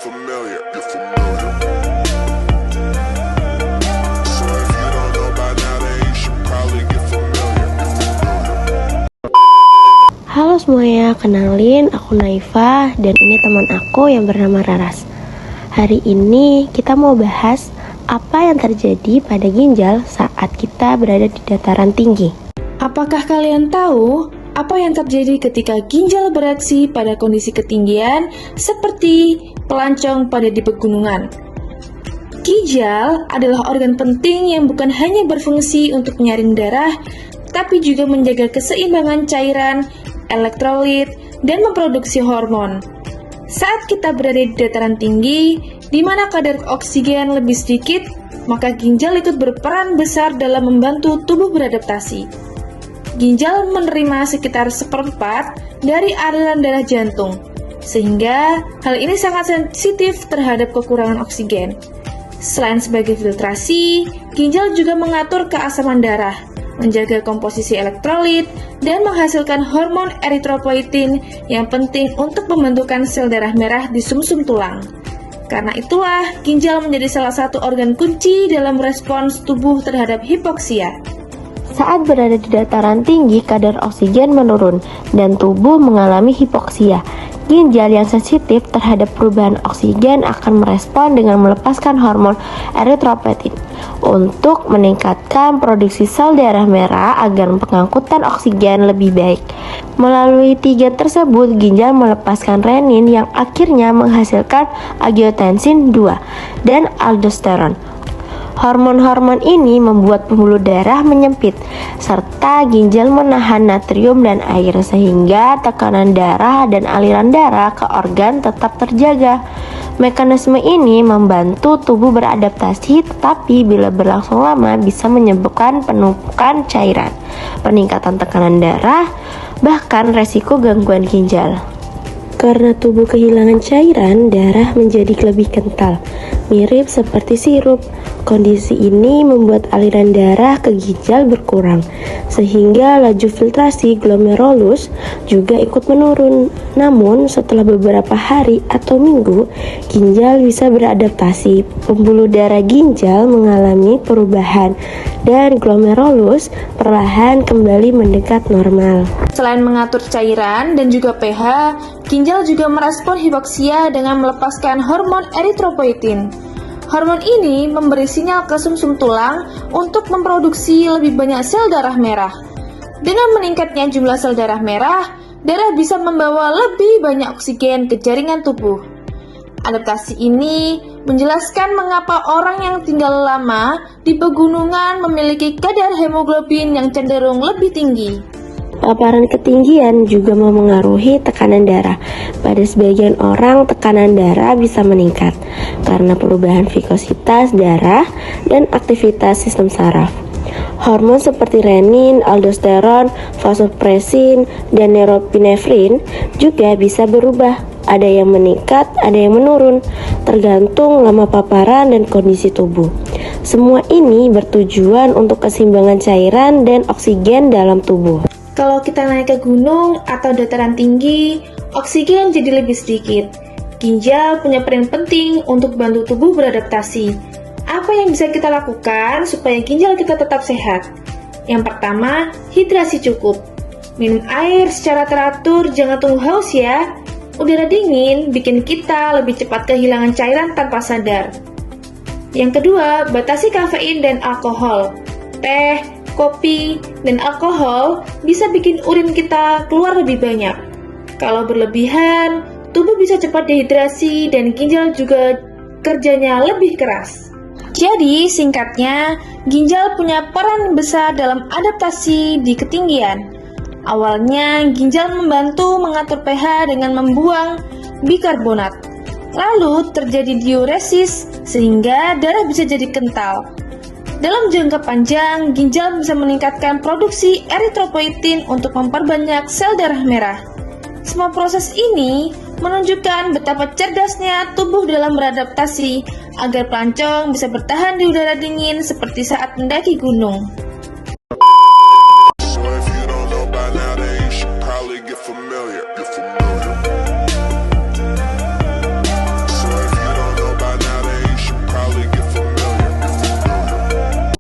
familiar, you're familiar. So if you don't know by now, then you should probably get familiar, you're familiar. Halo semuanya, kenalin aku Naifa dan ini teman aku yang bernama Raras. Hari ini kita mau bahas apa yang terjadi pada ginjal saat kita berada di dataran tinggi. Apakah kalian tahu apa yang terjadi ketika ginjal bereaksi pada kondisi ketinggian seperti pelancong pada di pegunungan? Ginjal adalah organ penting yang bukan hanya berfungsi untuk menyaring darah, tapi juga menjaga keseimbangan cairan, elektrolit, dan memproduksi hormon. Saat kita berada di dataran tinggi, di mana kadar oksigen lebih sedikit, maka ginjal ikut berperan besar dalam membantu tubuh beradaptasi. Ginjal menerima sekitar 1/4 dari aliran darah jantung, sehingga hal ini sangat sensitif terhadap kekurangan oksigen. Selain sebagai filtrasi, ginjal juga mengatur keasaman darah, menjaga komposisi elektrolit, dan menghasilkan hormon eritropoietin yang penting untuk pembentukan sel darah merah di sumsum tulang. Karena itulah, ginjal menjadi salah satu organ kunci dalam respons tubuh terhadap hipoksia. Saat berada di dataran tinggi, kadar oksigen menurun dan tubuh mengalami hipoksia. Ginjal yang sensitif terhadap perubahan oksigen akan merespon dengan melepaskan hormon eritropoietin untuk meningkatkan produksi sel darah merah agar pengangkutan oksigen lebih baik. Melalui tiga tersebut, ginjal melepaskan renin yang akhirnya menghasilkan angiotensin II dan aldosteron. Hormon-hormon ini membuat pembuluh darah menyempit, serta ginjal menahan natrium dan air sehingga tekanan darah dan aliran darah ke organ tetap terjaga. Mekanisme ini membantu tubuh beradaptasi, tetapi bila berlangsung lama bisa menyebabkan penumpukan cairan, peningkatan tekanan darah, bahkan resiko gangguan ginjal. Karena tubuh kehilangan cairan, darah menjadi lebih kental, mirip seperti sirup. Kondisi ini membuat aliran darah ke ginjal berkurang, sehingga laju filtrasi glomerulus juga ikut menurun. Namun, setelah beberapa hari atau minggu, ginjal bisa beradaptasi. Pembuluh darah ginjal mengalami perubahan, dan glomerulus perlahan kembali mendekat normal. Selain mengatur cairan dan juga pH, ginjal juga merespon hipoksia dengan melepaskan hormon eritropoietin. Hormon ini memberi sinyal ke sumsum tulang untuk memproduksi lebih banyak sel darah merah. Dengan meningkatnya jumlah sel darah merah, darah bisa membawa lebih banyak oksigen ke jaringan tubuh. Adaptasi ini menjelaskan mengapa orang yang tinggal lama di pegunungan memiliki kadar hemoglobin yang cenderung lebih tinggi. Paparan ketinggian juga memengaruhi tekanan darah. Pada sebagian orang, tekanan darah bisa meningkat karena perubahan vikositas darah dan aktivitas sistem saraf. Hormon seperti renin, aldosteron, vasopressin, dan norepinefrin juga bisa berubah. Ada yang meningkat, ada yang menurun, tergantung lama paparan dan kondisi tubuh. Semua ini bertujuan untuk keseimbangan cairan dan oksigen dalam tubuh. Kalau kita naik ke gunung atau dataran tinggi, oksigen jadi lebih sedikit. Ginjal punya peran penting untuk bantu tubuh beradaptasi. Apa yang bisa kita lakukan supaya ginjal kita tetap sehat? Yang pertama, hidrasi cukup. Minum air secara teratur, jangan tunggu haus ya. Udara dingin bikin kita lebih cepat kehilangan cairan tanpa sadar. Yang kedua, batasi kafein dan alkohol. Teh, kopi, dan alkohol bisa bikin urin kita keluar lebih banyak. Kalau berlebihan, tubuh bisa cepat dehidrasi dan ginjal juga kerjanya lebih keras. Jadi, singkatnya, ginjal punya peran besar dalam adaptasi di ketinggian. Awalnya, ginjal membantu mengatur pH dengan membuang bikarbonat. Lalu terjadi diuresis sehingga darah bisa jadi kental. Dalam jangka panjang, ginjal bisa meningkatkan produksi eritropoietin untuk memperbanyak sel darah merah. Semua proses ini menunjukkan betapa cerdasnya tubuh dalam beradaptasi agar pelancong bisa bertahan di udara dingin seperti saat mendaki gunung.